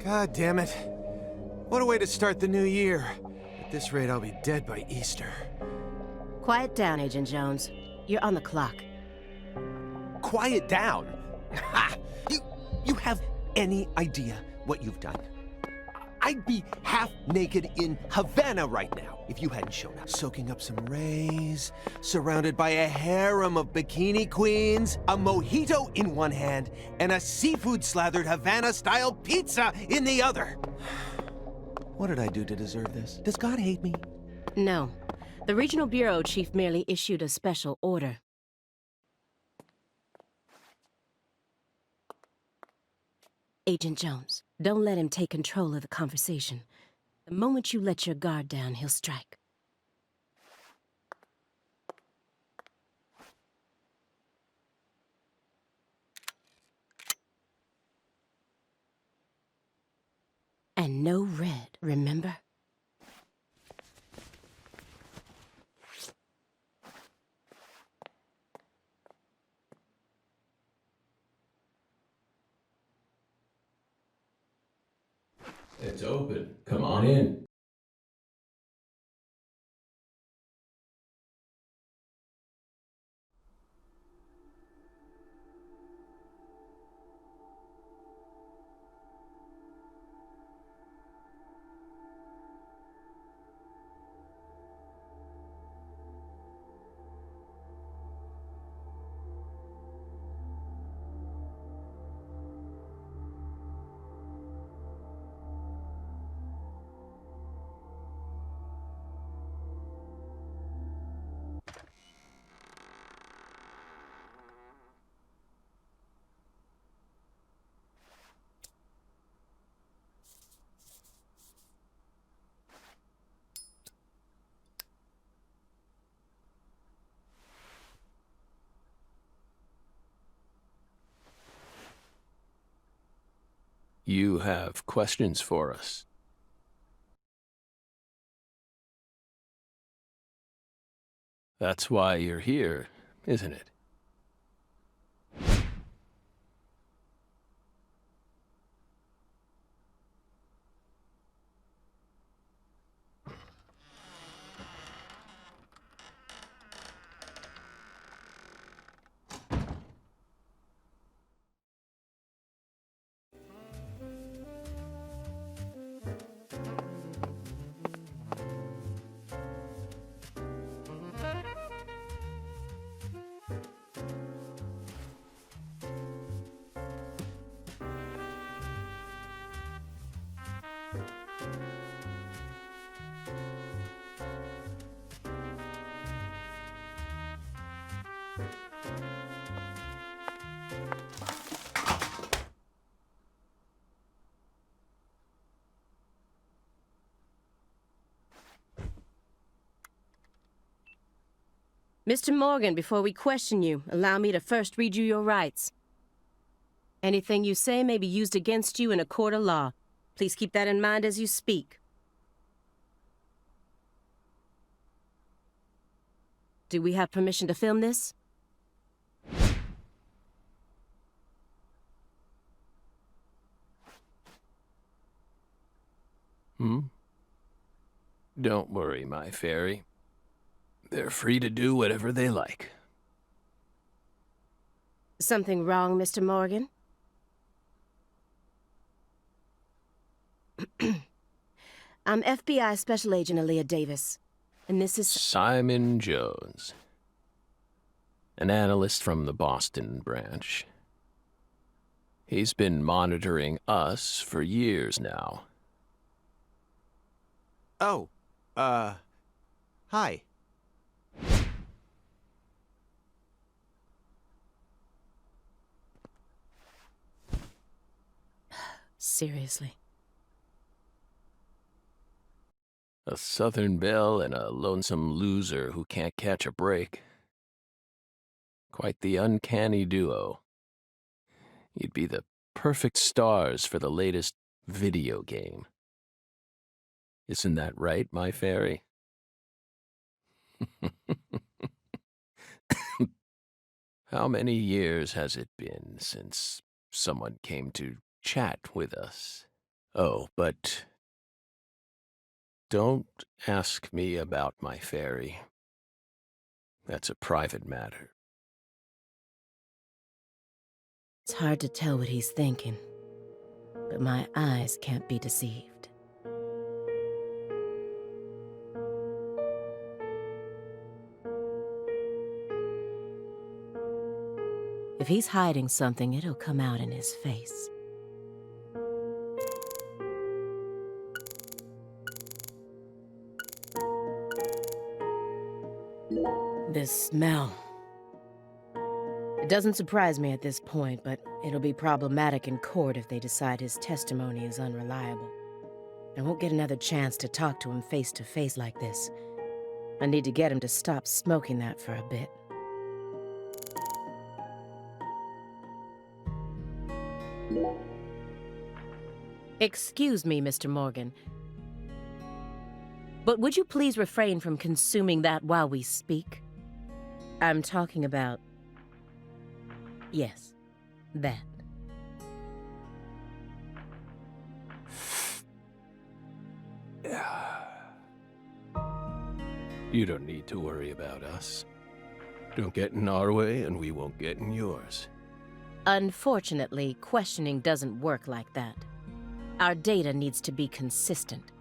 God damn it. What a way to start the new year. At this rate, I'll be dead by Easter. Quiet down, Agent Jones. You're on the clock. Quiet down? Ha! You have any idea what you've done? I'd be half naked in Havana right now if you hadn't shown up. Soaking up some rays, surrounded by a harem of bikini queens, a mojito in one hand, and a seafood-slathered Havana-style pizza in the other. What did I do to deserve this? Does God hate me? No. The Regional Bureau Chief merely issued a special order. Agent Jones, don't let him take control of the conversation. The moment you let your guard down, he'll strike. And no red, remember? It's open. Come on in. You have questions for us. That's why you're here, isn't it? Mr. Morgan, before we question you, allow me to first read you your rights. Anything you say may be used against you in a court of law. Please keep that in mind as you speak. Do we have permission to film this? Don't worry, my fairy. They're free to do whatever they like. Something wrong, Mr. Morgan? I'm FBI Special Agent Aaliyah Davis, and this is... Simon Jones. An analyst from the Boston branch. He's been monitoring us for years now. Oh, hi. Seriously. A Southern belle and a lonesome loser who can't catch a break. Quite the uncanny duo. You'd be the perfect stars for the latest video game. Isn't that right, my fairy? How many years has it been since someone came to chat with us? Oh, but don't ask me about my fairy. That's a private matter. It's hard to tell what he's thinking, but my eyes can't be deceived. If he's hiding something, it'll come out in his face. This smell. It doesn't surprise me at this point, but it'll be problematic in court if they decide his testimony is unreliable. I won't get another chance to talk to him face to face like this. I need to get him to stop smoking that for a bit. Excuse me, Mr. Morgan, but would you please refrain from consuming that while we speak? I'm talking about... yes, that. You don't need to worry about us. Don't get in our way, and we won't get in yours. Unfortunately, questioning doesn't work like that. Our data needs to be consistent.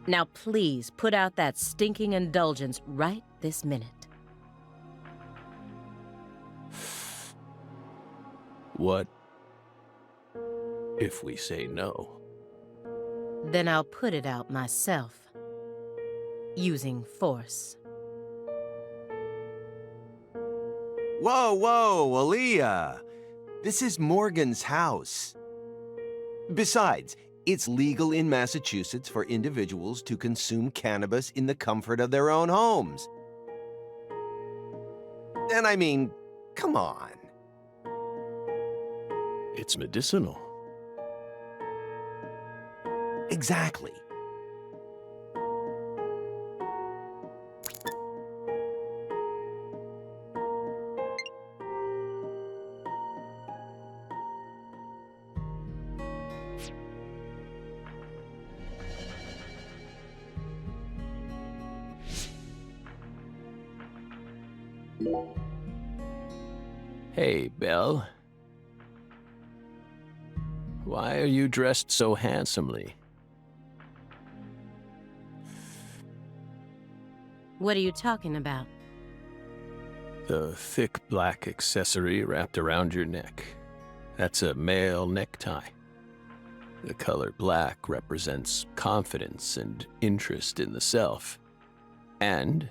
Now please put out that stinking indulgence right this minute. What if we say no? Then I'll put it out myself. Using force. Whoa, whoa, Aaliyah. This is Morgan's house. Besides, it's legal in Massachusetts for individuals to consume cannabis in the comfort of their own homes. And I mean, come on. It's medicinal. Exactly. Hey, Belle. Why are you dressed so handsomely? What are you talking about? The thick black accessory wrapped around your neck. That's a male necktie. The color black represents confidence and interest in the self. And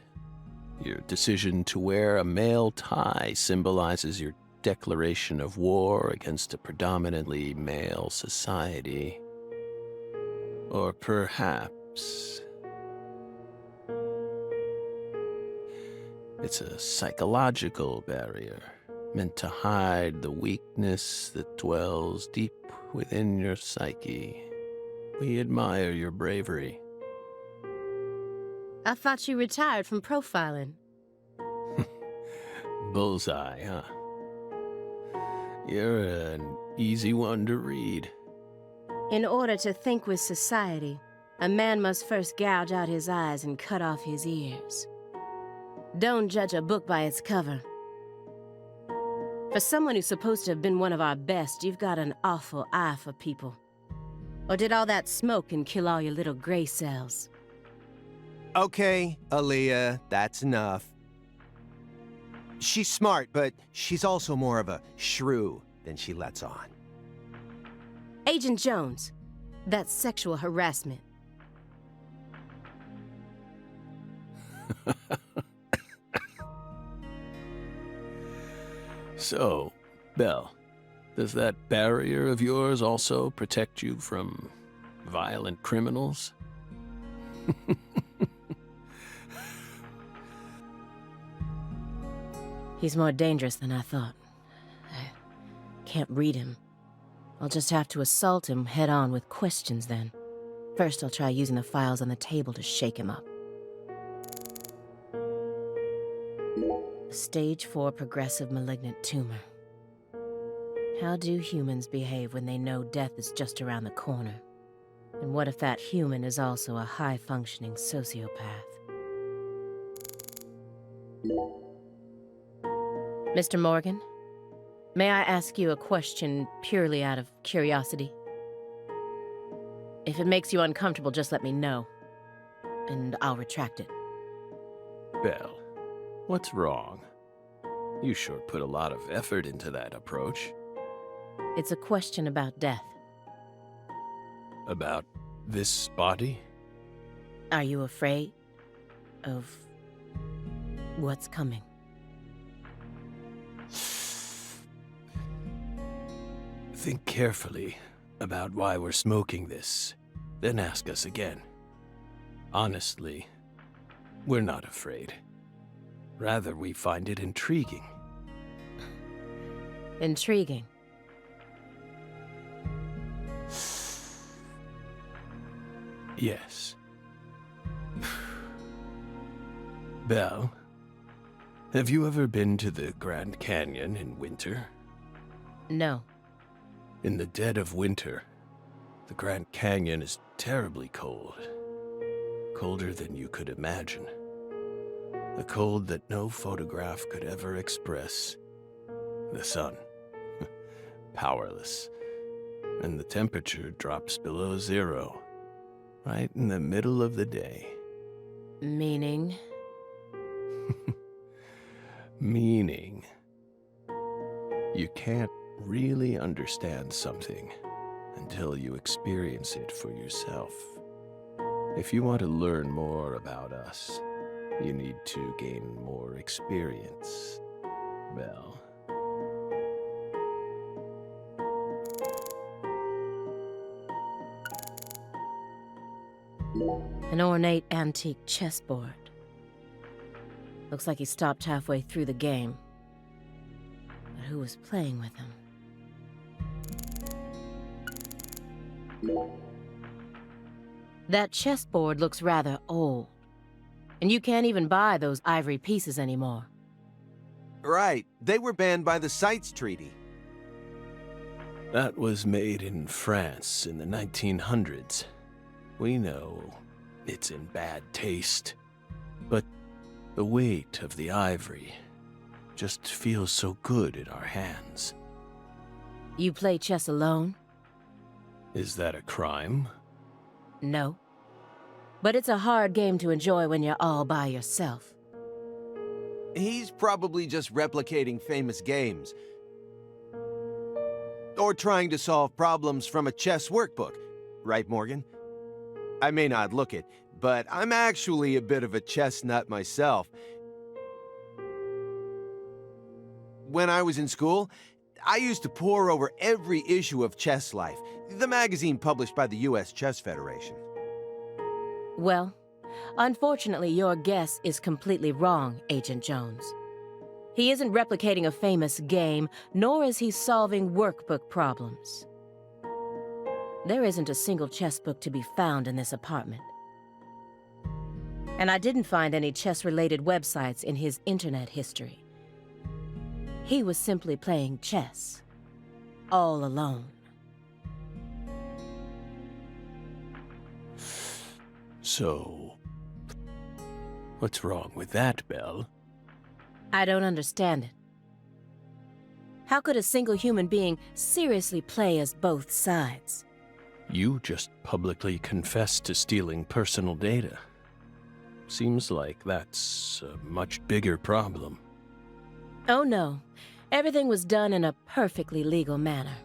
your decision to wear a male tie symbolizes your declaration of war against a predominantly male society. Or perhaps... It's a psychological barrier, meant to hide the weakness that dwells deep within your psyche. We admire your bravery. I thought you retired from profiling. Bullseye, huh? You're an easy one to read. In order to think with society, a man must first gouge out his eyes and cut off his ears. Don't judge a book by its cover. For someone who's supposed to have been one of our best, you've got an awful eye for people. Or did all that smoke and kill all your little gray cells? Okay, Aaliyah, that's enough. She's smart, but she's also more of a shrew than she lets on. Agent Jones, that's sexual harassment. So, Belle, does that barrier of yours also protect you from violent criminals? He's more dangerous than I thought. I can't read him. I'll just have to assault him head-on with questions then. First, I'll try using the files on the table to shake him up. Stage 4 progressive malignant tumor. How do humans behave when they know death is just around the corner? And what if that human is also a high-functioning sociopath? Mr. Morgan, may I ask you a question purely out of curiosity? If it makes you uncomfortable, just let me know, and I'll retract it. Belle, what's wrong? You sure put a lot of effort into that approach. It's a question about death. About this body? Are you afraid of what's coming? Think carefully about why we're smoking this, then ask us again. Honestly, we're not afraid. Rather, we find it intriguing. Intriguing. Yes. Belle, have you ever been to the Grand Canyon in winter? No. In the dead of winter, the Grand Canyon is terribly cold. Colder than you could imagine. A cold that no photograph could ever express. The sun, powerless. And the temperature drops below 0, right in the middle of the day. Meaning? Meaning, you can't really understand something until you experience it for yourself. If you want to learn more about us, you need to gain more experience, Belle. An ornate antique chessboard. Looks like he stopped halfway through the game. But who was playing with him? That chessboard looks rather old. And you can't even buy those ivory pieces anymore. Right, they were banned by the CITES Treaty. That was made in France in the 1900s. We know it's in bad taste, but the weight of the ivory just feels so good in our hands. You play chess alone? Is that a crime? No. But it's a hard game to enjoy when you're all by yourself. He's probably just replicating famous games. Or trying to solve problems from a chess workbook. Right, Morgan? I may not look it, but I'm actually a bit of a chess nut myself. When I was in school, I used to pore over every issue of Chess Life, the magazine published by the U.S. Chess Federation. Well, Unfortunately, your guess is completely wrong, Agent Jones. He isn't replicating a famous game, nor is he solving workbook problems. There isn't a single chess book to be found in this apartment. And I didn't find any chess-related websites in his internet history. He was simply playing chess, all alone. So, what's wrong with that, Belle? I don't understand it. How could a single human being seriously play as both sides? You just publicly confessed to stealing personal data. Seems like that's a much bigger problem. Oh no, everything was done in a perfectly legal manner.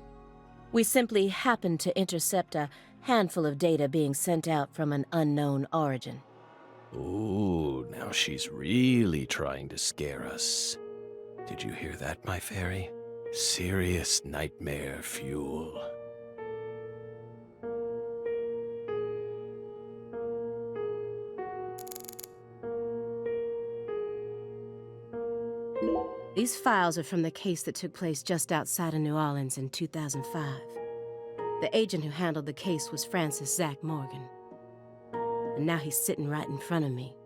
We simply happened to intercept a handful of data being sent out from an unknown origin. Ooh, now she's really trying to scare us. Did you hear that, my fairy? Serious nightmare fuel. These files are from the case that took place just outside of New Orleans in 2005. The agent who handled the case was Francis Zach Morgan. And now he's sitting right in front of me.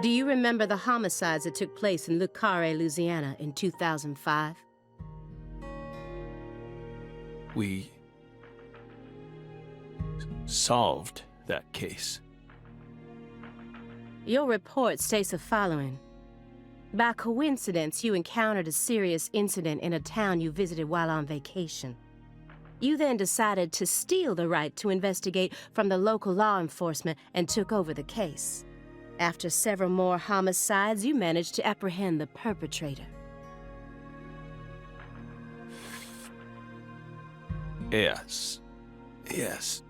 Do you remember the homicides that took place in Le Carré, Louisiana in 2005? We solved that case. Your report states the following. By coincidence, you encountered a serious incident in a town you visited while on vacation. You then decided to steal the right to investigate from the local law enforcement and took over the case. After several more homicides, you managed to apprehend the perpetrator. Yes. Yes.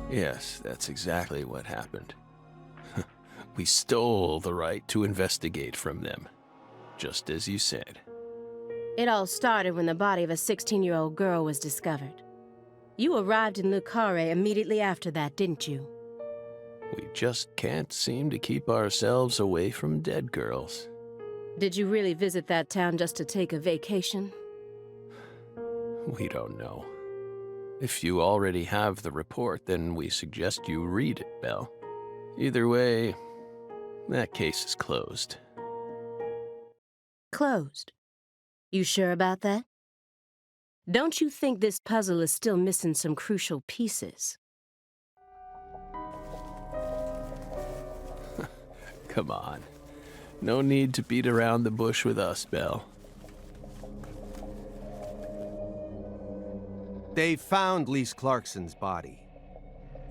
Yes, that's exactly what happened. We stole the right to investigate from them, just as you said. It all started when the body of a 16-year-old girl was discovered. You arrived in Le Carré immediately after that, didn't you? We just can't seem to keep ourselves away from dead girls. Did you really visit that town just to take a vacation? We don't know. If you already have the report, then we suggest you read it, Belle. Either way, that case is closed. Closed. You sure about that? Don't you think this puzzle is still missing some crucial pieces? Come on. No need to beat around the bush with us, Belle. They found Lise Clarkson's body.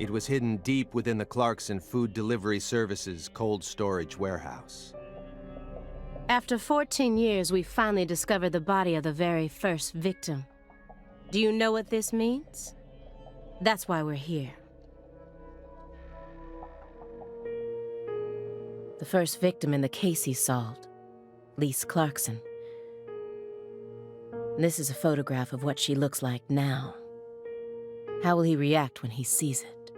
It was hidden deep within the Clarkson Food Delivery Services cold storage warehouse. After 14 years, we finally discovered the body of the very first victim. Do you know what this means? That's why we're here. The first victim in the case he solved, Lise Clarkson. This is a photograph of what she looks like now. How will he react when he sees it?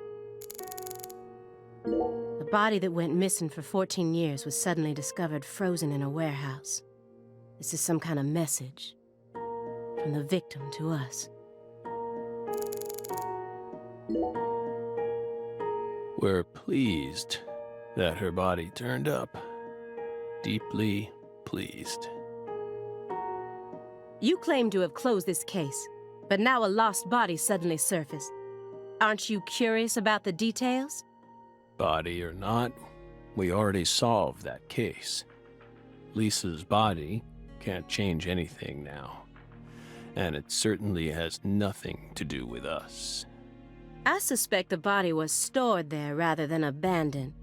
The body that went missing for 14 years was suddenly discovered frozen in a warehouse. This is some kind of message from the victim to us. We're pleased that her body turned up. Deeply pleased. You claim to have closed this case, but now a lost body suddenly surfaced. Aren't you curious about the details? Body or not, we already solved that case. Lisa's body can't change anything now. And it certainly has nothing to do with us. I suspect the body was stored there rather than abandoned,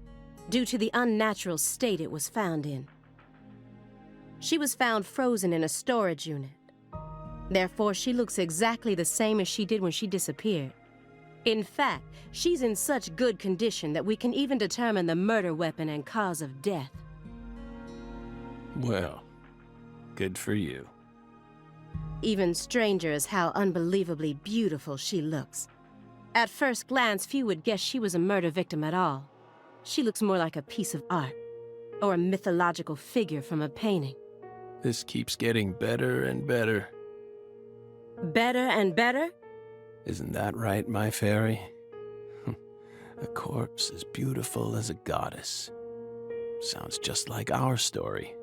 due to the unnatural state it was found in. She was found frozen in a storage unit. Therefore, she looks exactly the same as she did when she disappeared. In fact, she's in such good condition that we can even determine the murder weapon and cause of death. Well, good for you. Even stranger is how unbelievably beautiful she looks. At first glance, few would guess she was a murder victim at all. She looks more like a piece of art, or a mythological figure from a painting. This keeps getting better and better. Better and better? Isn't that right, my fairy? A corpse as beautiful as a goddess. Sounds just like our story.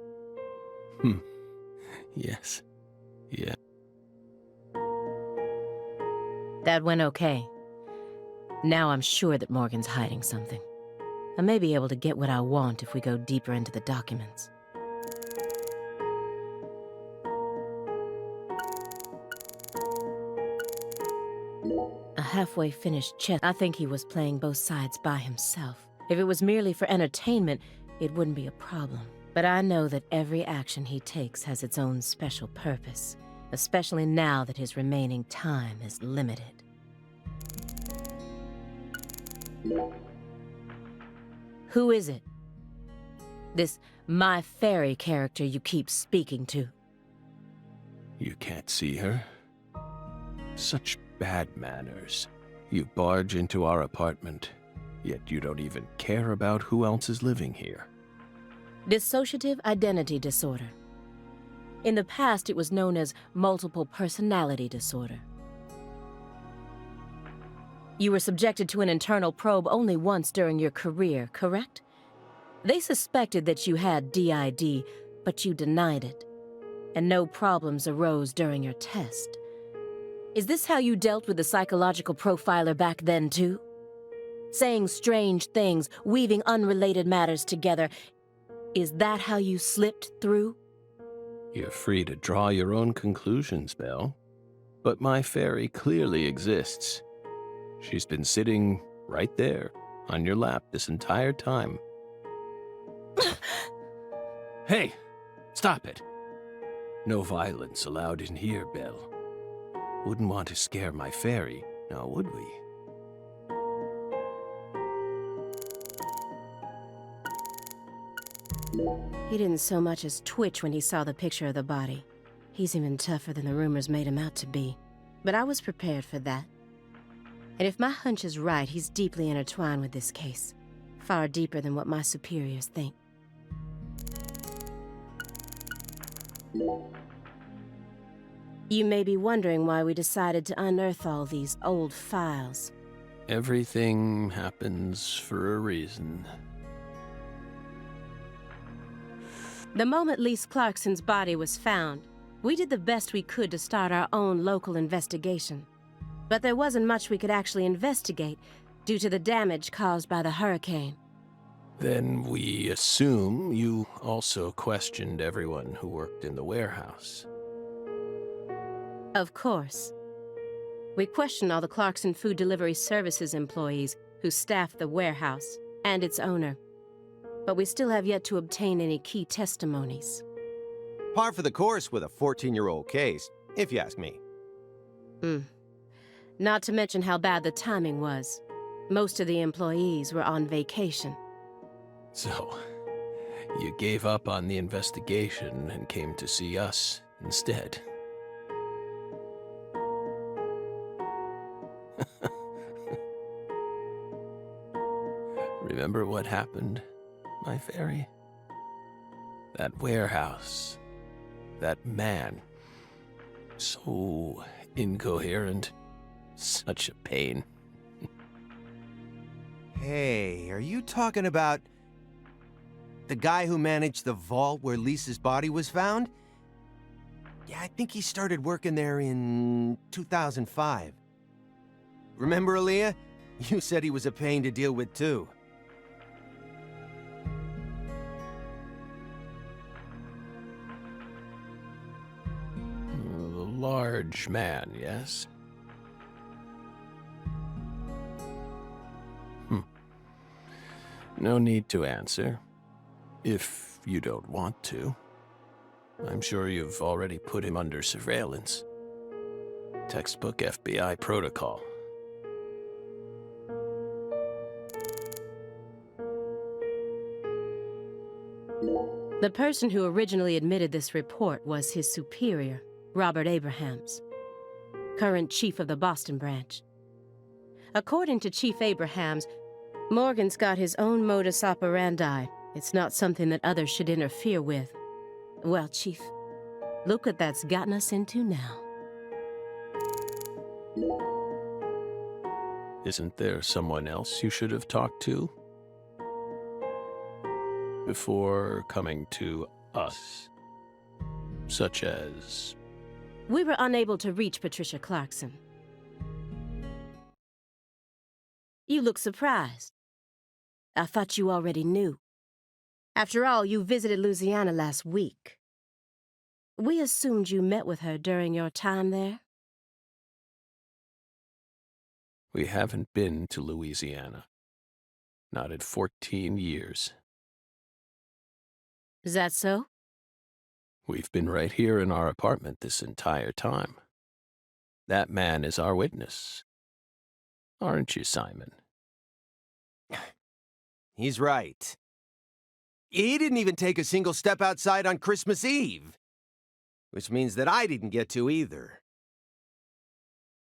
Yes. Yeah. That went okay. Now I'm sure that Morgan's hiding something. I may be able to get what I want if we go deeper into the documents. A halfway finished chess. I think he was playing both sides by himself. If it was merely for entertainment, it wouldn't be a problem. But I know that every action he takes has its own special purpose, especially now that his remaining time is limited. Who is it? This My Fairy character you keep speaking to. You can't see her? Such bad manners. You barge into our apartment, yet you don't even care about who else is living here. Dissociative identity disorder. In the past, it was known as multiple personality disorder. You were subjected to an internal probe only once during your career, correct? They suspected that you had DID, but you denied it, and no problems arose during your test. Is this how you dealt with the psychological profiler back then, too? Saying strange things, weaving unrelated matters together. Is that how you slipped through? You're free to draw your own conclusions, Belle. But my fairy clearly exists. She's been sitting right there, on your lap this entire time. Hey, stop it. No violence allowed in here, Belle. Wouldn't want to scare my fairy, now would we? He didn't so much as twitch when he saw the picture of the body. He's even tougher than the rumors made him out to be. But I was prepared for that. And if my hunch is right, he's deeply intertwined with this case. Far deeper than what my superiors think. You may be wondering why we decided to unearth all these old files. Everything happens for a reason. The moment Lise Clarkson's body was found, we did the best we could to start our own local investigation. But there wasn't much we could actually investigate due to the damage caused by the hurricane. Then we assume you also questioned everyone who worked in the warehouse. Of course. We questioned all the Clarkson Food Delivery Services employees who staffed the warehouse and its owner. But we still have yet to obtain any key testimonies. Par for the course with a 14-year-old case, if you ask me. Not to mention how bad the timing was. Most of the employees were on vacation. So, you gave up on the investigation and came to see us instead. Remember what happened, my fairy? That warehouse, that man, so incoherent, such a pain. Hey, are you talking about the guy who managed the vault where Lisa's body was found? Yeah, I think he started working there in 2005. Remember, Aaliyah? You said he was a pain to deal with, too. The large man, yes? No need to answer, if you don't want to. I'm sure you've already put him under surveillance. Textbook FBI protocol. The person who originally admitted this report was his superior, Robert Abrahams, current chief of the Boston branch. According to Chief Abrahams, Morgan's got his own modus operandi. It's not something that others should interfere with. Well, Chief, look what that's gotten us into now. Isn't there someone else you should have talked to? Before coming to us? Such as... We were unable to reach Patricia Clarkson. You look surprised. I thought you already knew. After all, you visited Louisiana last week. We assumed you met with her during your time there. We haven't been to Louisiana. Not in 14 years. Is that so? We've been right here in our apartment this entire time. That man is our witness. Aren't you, Simon? He's right. He didn't even take a single step outside on Christmas Eve. Which means that I didn't get to either.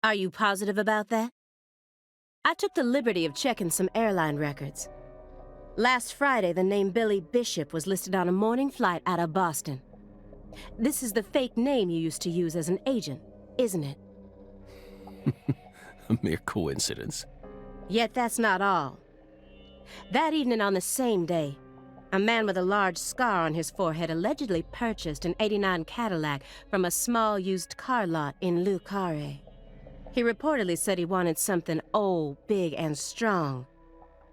Are you positive about that? I took the liberty of checking some airline records. Last Friday, the name Billy Bishop was listed on a morning flight out of Boston. This is the fake name you used to use as an agent, isn't it? A mere coincidence. Yet that's not all. That evening on the same day, a man with a large scar on his forehead allegedly purchased an '89 Cadillac from a small used car lot in Le Carré. He reportedly said he wanted something old, big, and strong.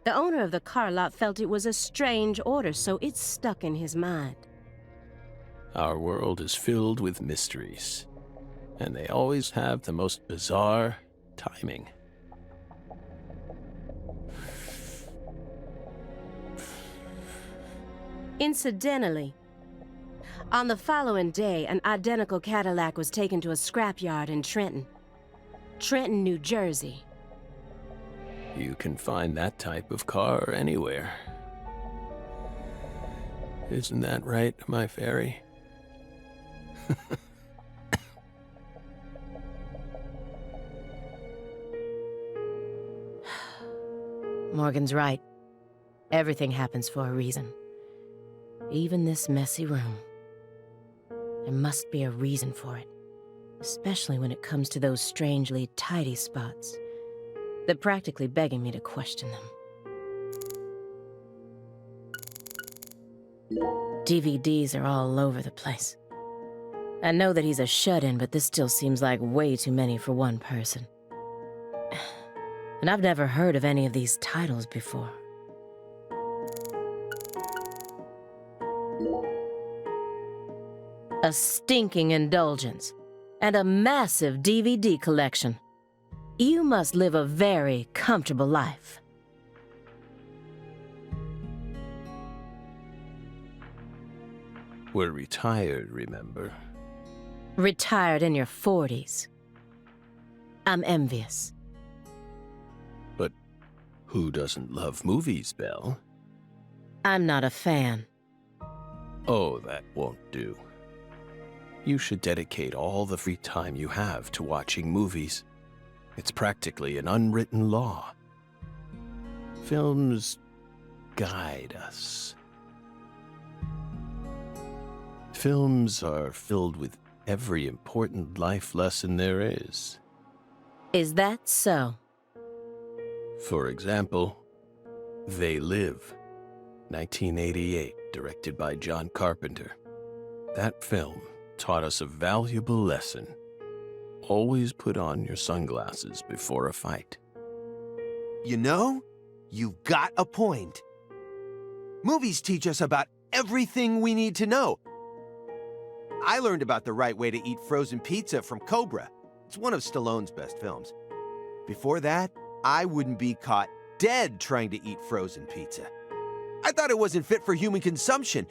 The owner of the car lot felt it was a strange order, so it stuck in his mind. Our world is filled with mysteries, and they always have the most bizarre timing. Incidentally, on the following day, an identical Cadillac was taken to a scrapyard in Trenton, New Jersey. You can find that type of car anywhere. Isn't that right, my fairy? Morgan's right. Everything happens for a reason. Even this messy room. There must be a reason for it. Especially when it comes to those strangely tidy spots. They're practically begging me to question them. DVDs are all over the place. I know that he's a shut-in, but this still seems like way too many for one person. And I've never heard of any of these titles before. A stinking indulgence, and a massive DVD collection. You must live a very comfortable life. We're retired, remember? Retired in your 40s. I'm envious. But who doesn't love movies, Belle? I'm not a fan. Oh, that won't do. You should dedicate all the free time you have to watching movies. It's practically an unwritten law. Films guide us. Films are filled with every important life lesson there is. Is that so? For example, They Live, 1988, directed by John Carpenter. That film taught us a valuable lesson. Always put on your sunglasses before a fight. You know, you've got a point. Movies teach us about everything we need to know. I learned about the right way to eat frozen pizza from Cobra. It's one of Stallone's best films. Before that, I wouldn't be caught dead trying to eat frozen pizza. I thought it wasn't fit for human consumption.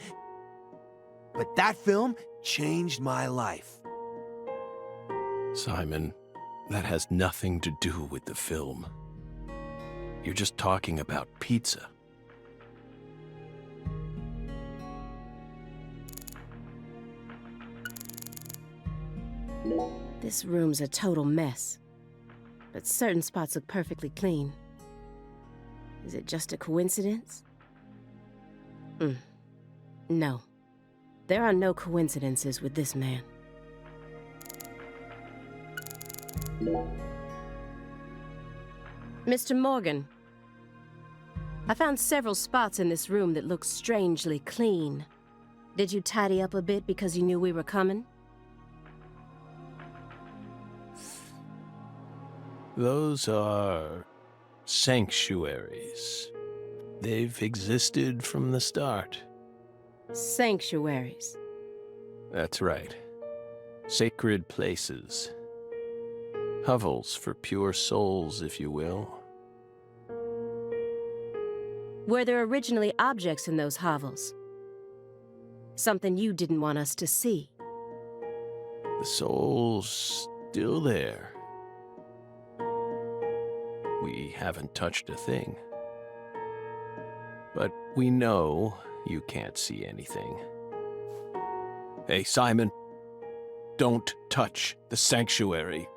But that film changed my life. Simon, that has nothing to do with the film. You're just talking about pizza. This room's a total mess, but certain spots look perfectly clean. Is it just a coincidence? No. There are no coincidences with this man. Mr. Morgan, I found several spots in this room that look strangely clean. Did you tidy up a bit because you knew we were coming? Those are sanctuaries. They've existed from the start. Sanctuaries. That's right. Sacred places. Hovels for pure souls, if you will. Were there originally objects in those hovels? Something you didn't want us to see? The soul's still there. We haven't touched a thing. But we know you can't see anything. Hey, Simon, don't touch the sanctuary.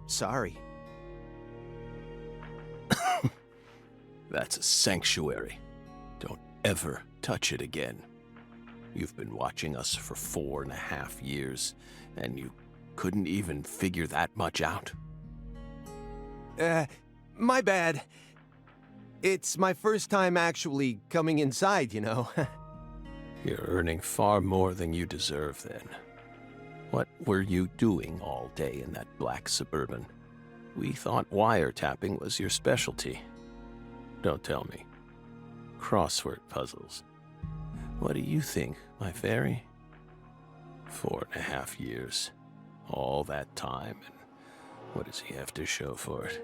Sorry. That's a sanctuary. Don't ever touch it again. You've been watching us for 4.5 years, and you couldn't even figure that much out? My bad. It's my first time actually coming inside, you know. You're earning far more than you deserve, then. What were you doing all day in that black Suburban? We thought wiretapping was your specialty. Don't tell me. Crossword puzzles. What do you think, my fairy? 4.5 years. All that time, and what does he have to show for it?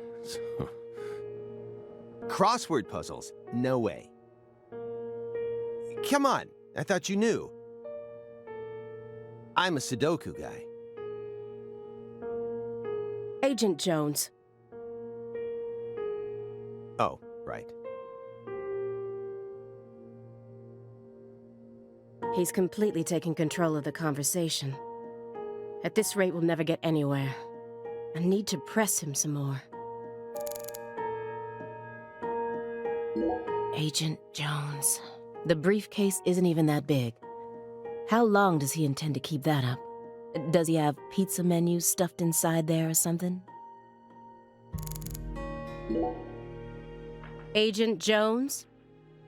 Crossword puzzles? No way. Come on, I thought you knew. I'm a Sudoku guy. Agent Jones. Oh, right. He's completely taken control of the conversation. At this rate, we'll never get anywhere. I need to press him some more. Agent Jones. The briefcase isn't even that big. How long does he intend to keep that up? Does he have pizza menus stuffed inside there or something? Agent Jones,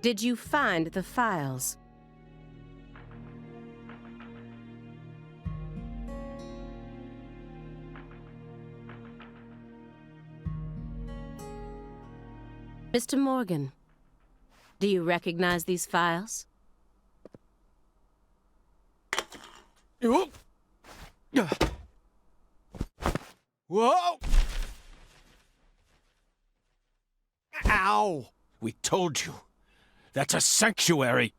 did you find the files? Mr. Morgan, do you recognize these files? Whoa! Ow! We told you. That's a sanctuary.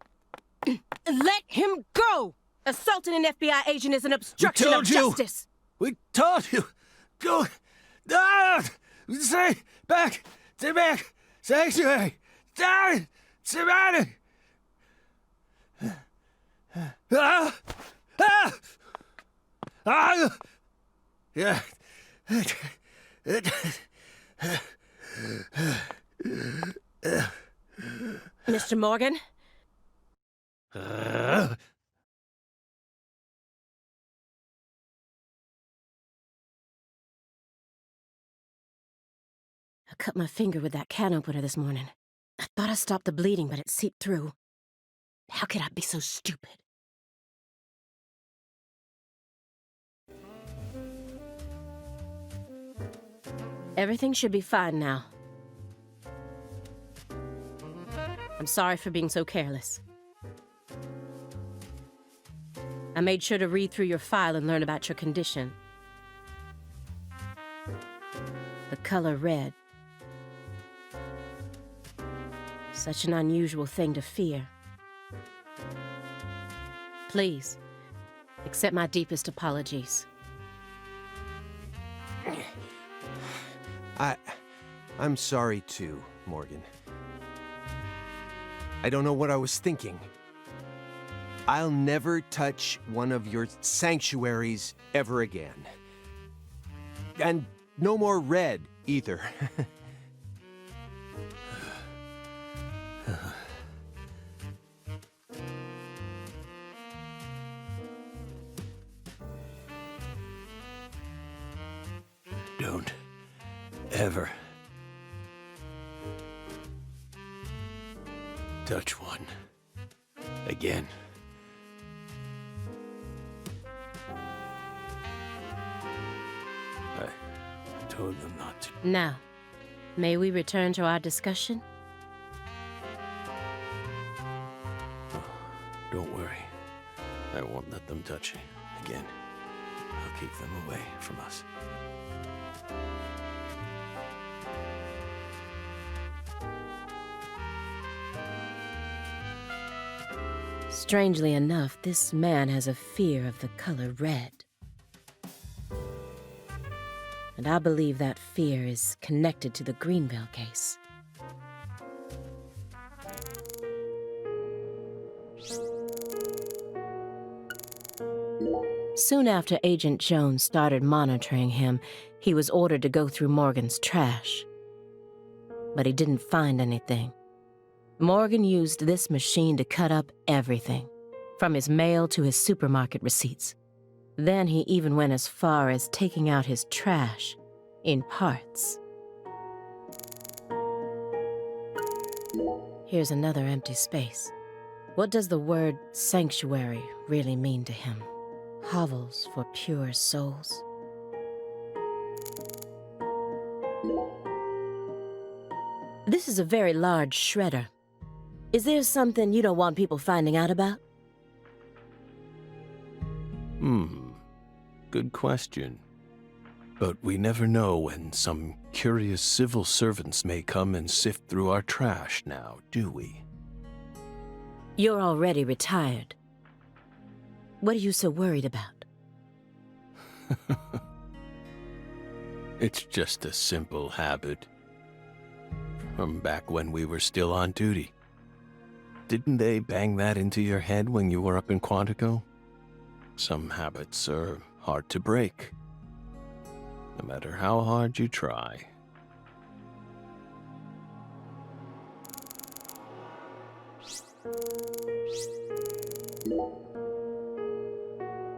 Let him go! Assaulting an FBI agent is an obstruction of justice. We told you. Go. Ah! Stay back. Stay back. Sanctuary. Down. Surrounded. Ah! Ah! Ah! Yeah. Mr. Morgan? I cut my finger with that can opener this morning. I thought I stopped the bleeding, but it seeped through. How could I be so stupid? Everything should be fine now. I'm sorry for being so careless. I made sure to read through your file and learn about your condition. The color red. Such an unusual thing to fear. Please, accept my deepest apologies. I'm sorry too, Morgan. I don't know what I was thinking. I'll never touch one of your sanctuaries ever again. And no more red, either. Don't ever touch one again. I told them not to. Now, may we return to our discussion? Oh, don't worry. I won't let them touch you again. I'll keep them away from us. Strangely enough, this man has a fear of the color red. And I believe that fear is connected to the Greenville case. Soon after Agent Jones started monitoring him, he was ordered to go through Morgan's trash. But he didn't find anything. Morgan used this machine to cut up everything, from his mail to his supermarket receipts. Then he even went as far as taking out his trash in parts. Here's another empty space. What does the word sanctuary really mean to him? Hovels for pure souls. This is a very large shredder. Is there something you don't want people finding out about? Good question. But we never know when some curious civil servants may come and sift through our trash now, do we? You're already retired. What are you so worried about? It's just a simple habit. From back when we were still on duty. Didn't they bang that into your head when you were up in Quantico? Some habits are hard to break, no matter how hard you try.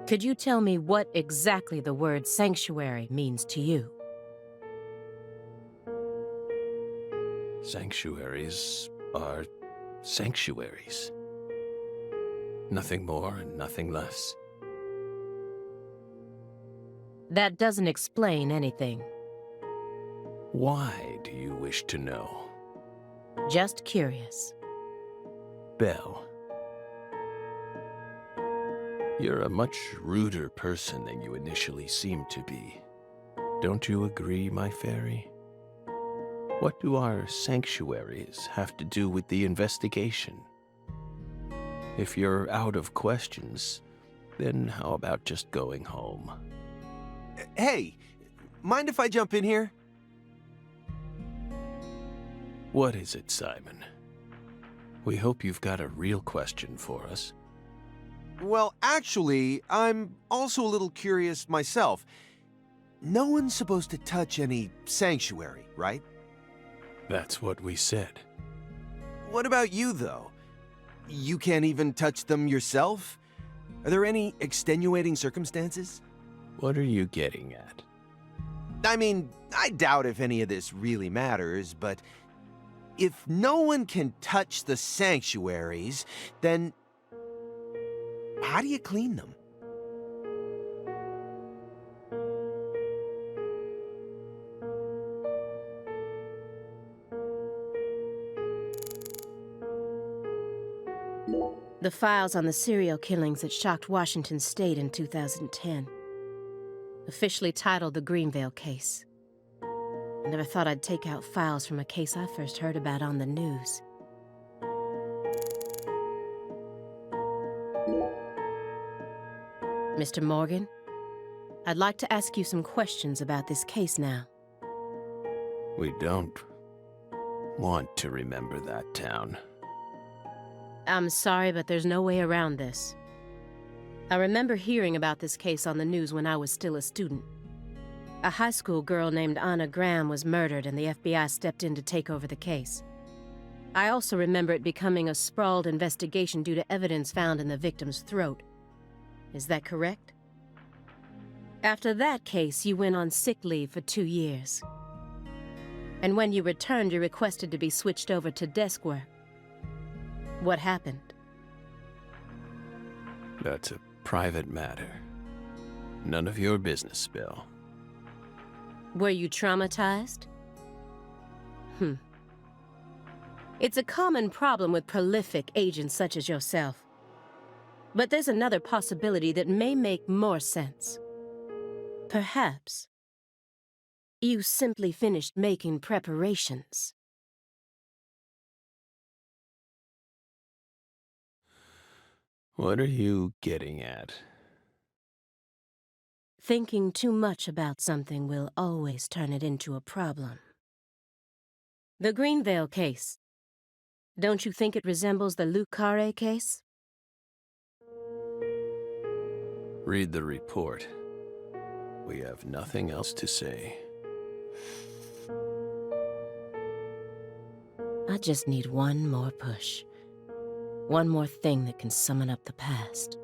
Could you tell me what exactly the word sanctuary means to you? Sanctuaries are sanctuaries. Nothing more and nothing less. That doesn't explain anything. Why do you wish to know? Just curious. Belle, you're a much ruder person than you initially seemed to be. Don't you agree, my fairy? What do our sanctuaries have to do with the investigation? If you're out of questions, then how about just going home? Hey, mind if I jump in here? What is it, Simon? We hope you've got a real question for us. Well, actually, I'm also a little curious myself. No one's supposed to touch any sanctuary, right? That's what we said. What about you, though? You can't even touch them yourself? Are there any extenuating circumstances? What are you getting at? I mean, I doubt if any of this really matters, but if no one can touch the sanctuaries, then how do you clean them? The files on the serial killings that shocked Washington State in 2010. Officially titled the Greenville case. I never thought I'd take out files from a case I first heard about on the news. Mr. Morgan, I'd like to ask you some questions about this case now. We don't want to remember that town. I'm sorry, but there's no way around this. I remember hearing about this case on the news when I was still a student. A high school girl named Anna Graham was murdered, and the FBI stepped in to take over the case. I also remember it becoming a sprawled investigation due to evidence found in the victim's throat. Is that correct? After that case, you went on sick leave for 2 years. And when you returned, you requested to be switched over to desk work. What happened? That's a private matter. None of your business, Bill. Were you traumatized? It's a common problem with prolific agents such as yourself. But there's another possibility that may make more sense. Perhaps you simply finished making preparations. What are you getting at? Thinking too much about something will always turn it into a problem. The Greenvale case. Don't you think it resembles the Luke Carre case? Read the report. We have nothing else to say. I just need one more push. One more thing that can summon up the past.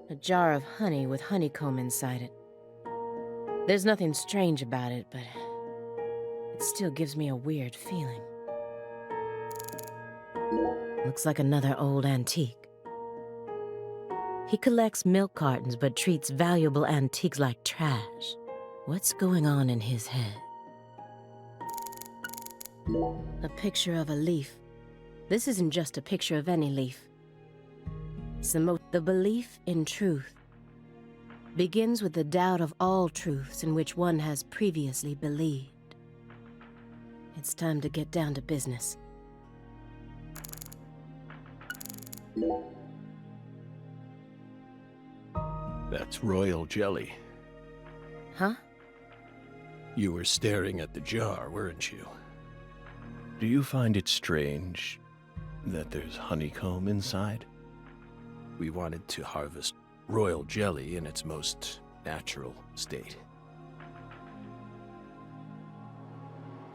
A jar of honey with honeycomb inside it. There's nothing strange about it, but it still gives me a weird feeling. Looks like another old antique. He collects milk cartons but treats valuable antiques like trash. What's going on in his head? A picture of a leaf. This isn't just a picture of any leaf. It's the belief in truth begins with the doubt of all truths in which one has previously believed. It's time to get down to business. That's royal jelly. Huh? You were staring at the jar, weren't you? Do you find it strange that there's honeycomb inside? We wanted to harvest royal jelly in its most natural state.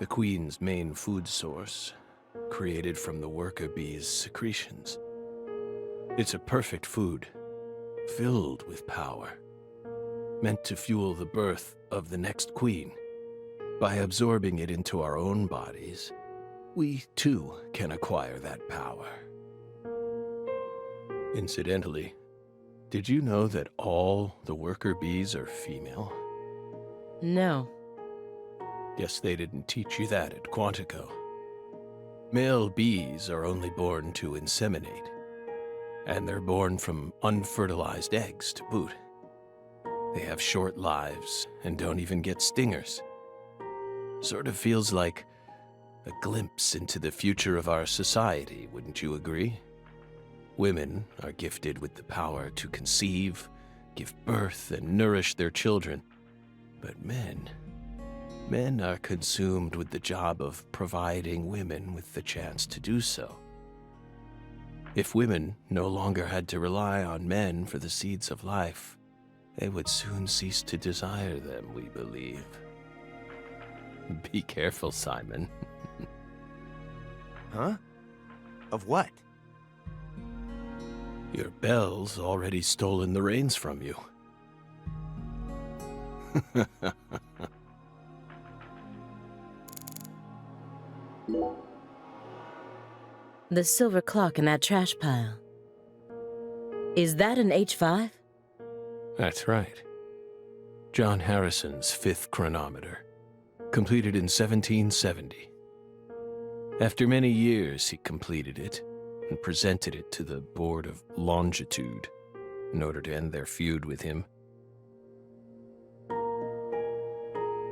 The queen's main food source, created from the worker bee's secretions. It's a perfect food, filled with power, meant to fuel the birth of the next queen. By absorbing it into our own bodies, we too can acquire that power. Incidentally, did you know that all the worker bees are female? No. Guess they didn't teach you that at Quantico. Male bees are only born to inseminate, and they're born from unfertilized eggs to boot. They have short lives and don't even get stingers. Sort of feels like a glimpse into the future of our society, wouldn't you agree? Women are gifted with the power to conceive, give birth, and nourish their children. But men are consumed with the job of providing women with the chance to do so. If women no longer had to rely on men for the seeds of life, they would soon cease to desire them, we believe. Be careful, Simon. Huh? Of what? Your Belle's already stolen the reins from you. The silver clock in that trash pile. Is that an H5? That's right. John Harrison's 5th chronometer, completed in 1770. After many years, he completed it and presented it to the Board of Longitude in order to end their feud with him.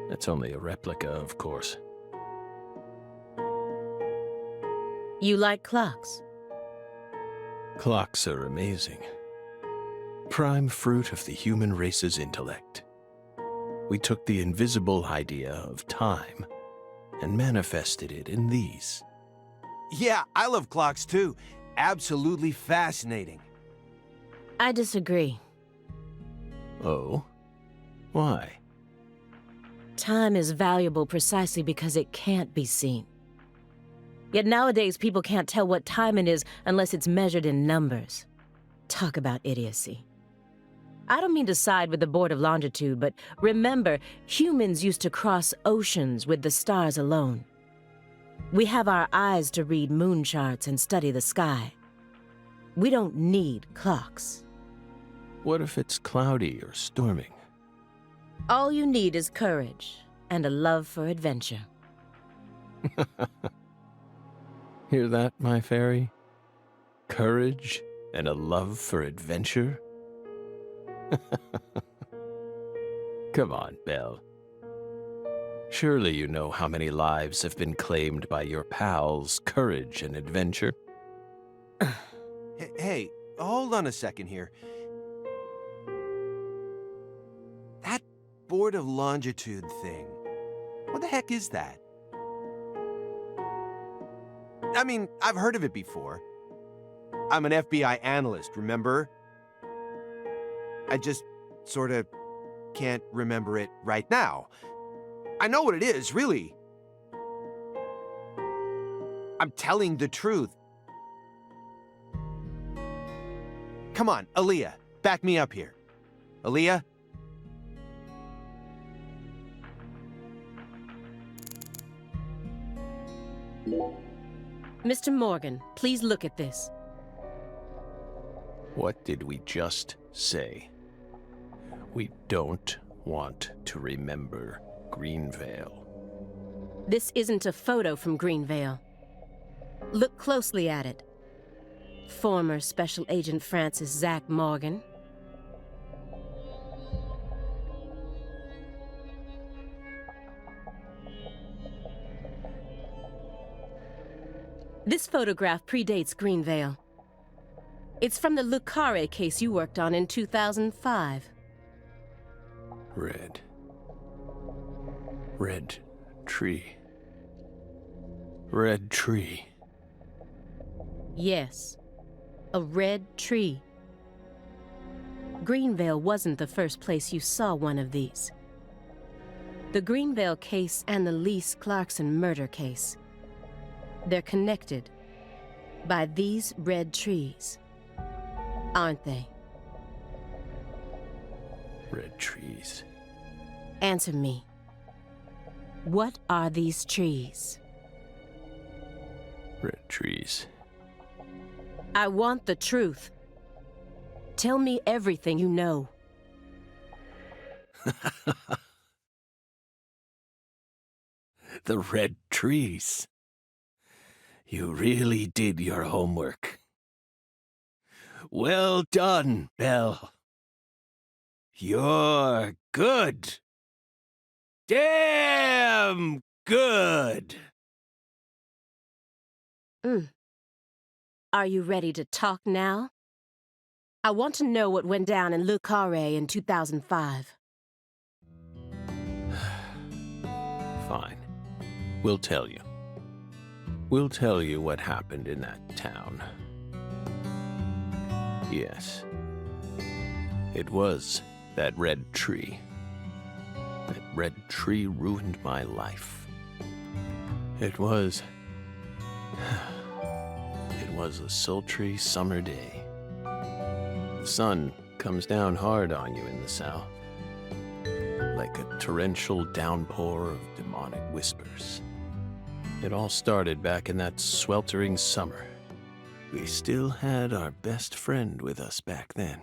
That's only a replica, of course. You like clocks? Clocks are amazing. Prime fruit of the human race's intellect. We took the invisible idea of time and manifested it in these. Yeah, I love clocks too. Absolutely fascinating. I disagree. Oh? Why? Time is valuable precisely because it can't be seen. Yet nowadays, people can't tell what time it is unless it's measured in numbers. Talk about idiocy. I don't mean to side with the Board of Longitude, but remember, humans used to cross oceans with the stars alone. We have our eyes to read moon charts and study the sky. We don't need clocks. What if it's cloudy or storming? All you need is courage and a love for adventure. Hear that, my fairy? Courage and a love for adventure? Come on, Belle. Surely you know how many lives have been claimed by your pals' courage and adventure? Hey, hold on a second here. That Board of Longitude thing. What the heck is that? I mean, I've heard of it before. I'm an FBI analyst, remember? I just sort of can't remember it right now. I know what it is, really. I'm telling the truth. Come on, Aaliyah, back me up here. Aaliyah? Mr. Morgan, please look at this. What did we just say? We don't want to remember Greenvale. This isn't a photo from Greenvale. Look closely at it. Former Special Agent Francis Zach Morgan. This photograph predates Greenvale. It's from the Le Carré case you worked on in 2005. Red. Red tree. Red tree. Yes, a red tree. Greenvale wasn't the first place you saw one of these. The Greenvale case and the Lise Clarkson murder case. They're connected by these red trees, aren't they? Red trees. Answer me. What are these trees? Red trees. I want the truth. Tell me everything you know. The red trees. You really did your homework. Well done, Belle. You're good. Damn good. Are you ready to talk now? I want to know what went down in Le Carré in 2005. Fine. We'll tell you. We'll tell you what happened in that town. Yes. It was that red tree. That red tree ruined my life. It was a sultry summer day. The sun comes down hard on you in the south, like a torrential downpour of demonic whispers. It all started back in that sweltering summer. We still had our best friend with us back then.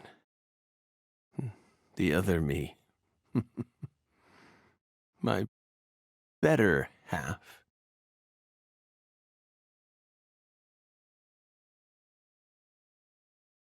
The other me. My better half.